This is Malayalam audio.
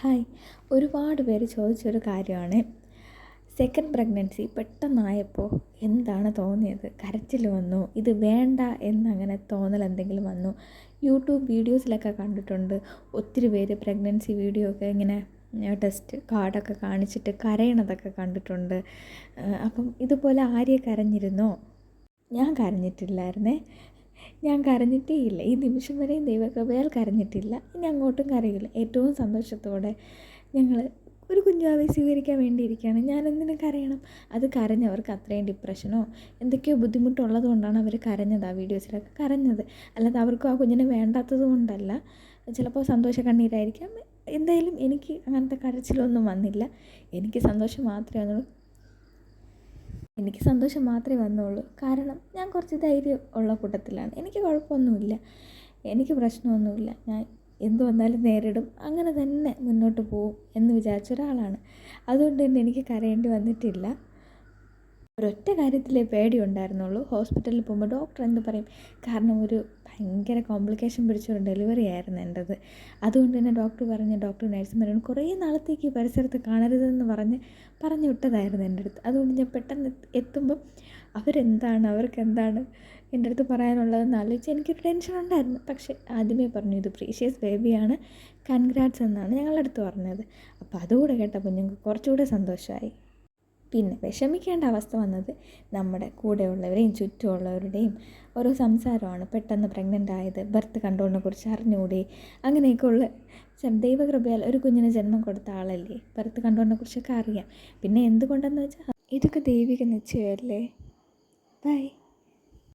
ഹായ്. ഒരുപാട് പേര് ചോദിച്ചൊരു കാര്യമാണ്, സെക്കൻഡ് പ്രഗ്നൻസി പെട്ടെന്നായപ്പോൾ എന്താണ് തോന്നിയത്? കരച്ചിൽ വന്നു, ഇത് വേണ്ട എന്നങ്ങനെ തോന്നൽ എന്തെങ്കിലും വന്നു? യൂട്യൂബ് വീഡിയോസിലൊക്കെ കണ്ടിട്ടുണ്ട്, ഒത്തിരി പേര് പ്രഗ്നൻസി വീഡിയോ ഒക്കെ ഇങ്ങനെ ടെസ്റ്റ് കാർഡൊക്കെ കാണിച്ചിട്ട് കരയണതൊക്കെ കണ്ടിട്ടുണ്ട്. അപ്പം ഇതുപോലെ ആര്യ കരഞ്ഞിരുന്നോ? ഞാൻ കരഞ്ഞിട്ടില്ലായിരുന്നേ. ഞാൻ കരഞ്ഞിട്ടേ ഇല്ല. ഈ നിമിഷം വരെയും ദൈവകൃപയാൽ കരഞ്ഞിട്ടില്ല. ഇനി അങ്ങോട്ടും കരയില്ല. ഏറ്റവും സന്തോഷത്തോടെ ഞങ്ങൾ ഒരു കുഞ്ഞാവെ സ്വീകരിക്കാൻ വേണ്ടിയിരിക്കുകയാണ്. ഞാനെന്തിനു കരയണം? അത് കരഞ്ഞവർക്ക് അത്രയും ഡിപ്രഷനോ എന്തൊക്കെയോ ബുദ്ധിമുട്ടുള്ളത് കൊണ്ടാണ് അവർ കരഞ്ഞത്, ആ വീഡിയോസിലൊക്കെ കരഞ്ഞത്. അല്ലാതെ അവർക്കും ആ കുഞ്ഞിനെ വേണ്ടാത്തത് കൊണ്ടല്ല. ചിലപ്പോൾ സന്തോഷ കണ്ണീരായിരിക്കാം. എന്തായാലും എനിക്ക് അങ്ങനത്തെ കരച്ചിലൊന്നും വന്നില്ല. എനിക്ക് സന്തോഷം മാത്രമേ വന്നുള്ളൂ. കാരണം ഞാൻ കുറച്ച് ധൈര്യം ഉള്ള കൂട്ടത്തിലാണ്. എനിക്ക് കുഴപ്പമൊന്നുമില്ല, എനിക്ക് പ്രശ്നമൊന്നുമില്ല. ഞാൻ എന്തു വന്നാലും നേരിടും, അങ്ങനെ തന്നെ മുന്നോട്ട് പോകും എന്ന് വിചാരിച്ച ഒരാളാണ്. അതുകൊണ്ട് തന്നെ എനിക്ക് കരയേണ്ടി വന്നിട്ടില്ല. ഒരൊറ്റ കാര്യത്തിലേ പേടിയുണ്ടായിരുന്നുള്ളൂ. ഹോസ്പിറ്റലിൽ പോകുമ്പോൾ ഡോക്ടർ എന്ത് പറയും, കാരണം ഒരു ഭയങ്കര കോംപ്ലിക്കേഷൻ പിടിച്ചൊരു ഡെലിവറി ആയിരുന്നു എൻ്റെത്. അതുകൊണ്ട് തന്നെ ഡോക്ടർ നഴ്സുമാരോട് കുറേ നാളത്തേക്ക് പരിസരത്ത് കാണരുതെന്ന് പറഞ്ഞു വിട്ടതായിരുന്നു എൻ്റെ അടുത്ത്. അതുകൊണ്ട് ഞാൻ പെട്ടെന്ന് എത്തുമ്പം അവർക്കെന്താണ് എൻ്റെ അടുത്ത് പറയാനുള്ളതെന്ന് ആലോചിച്ച് എനിക്കൊരു ടെൻഷൻ ഉണ്ടായിരുന്നു. പക്ഷേ ആദ്യമേ പറഞ്ഞു, ഇത് പ്രീഷ്യസ് ബേബിയാണ്, കൺഗ്രാറ്റ്സ് എന്നാണ് ഞങ്ങളുടെ അടുത്ത് പറഞ്ഞത്. അപ്പോൾ അതുകൂടെ കേട്ടപ്പോൾ ഞങ്ങൾക്ക് കുറച്ചുകൂടെ സന്തോഷമായി. പിന്നെ വിഷമിക്കേണ്ട അവസ്ഥ വന്നത് നമ്മുടെ കൂടെയുള്ളവരെയും ചുറ്റുമുള്ളവരുടെയും ഓരോ സംസാരമാണ്. പെട്ടെന്ന് പ്രഗ്നൻ്റ് ആയത്, ബർത്ത് കൺട്രോളിനെ കുറിച്ച് അറിഞ്ഞുകൂടി, അങ്ങനെയൊക്കെയുള്ള ദൈവകൃപയാൽ ഒരു കുഞ്ഞിന് ജന്മം കൊടുത്ത ആളല്ലേ, ബർത്ത് കൺട്രോളിനെ കുറിച്ചൊക്കെ അറിയാം. പിന്നെ എന്തുകൊണ്ടെന്ന് വെച്ചാൽ ഇതൊക്കെ ദൈവിക നിശ്ചയമല്ലേ. ബൈ.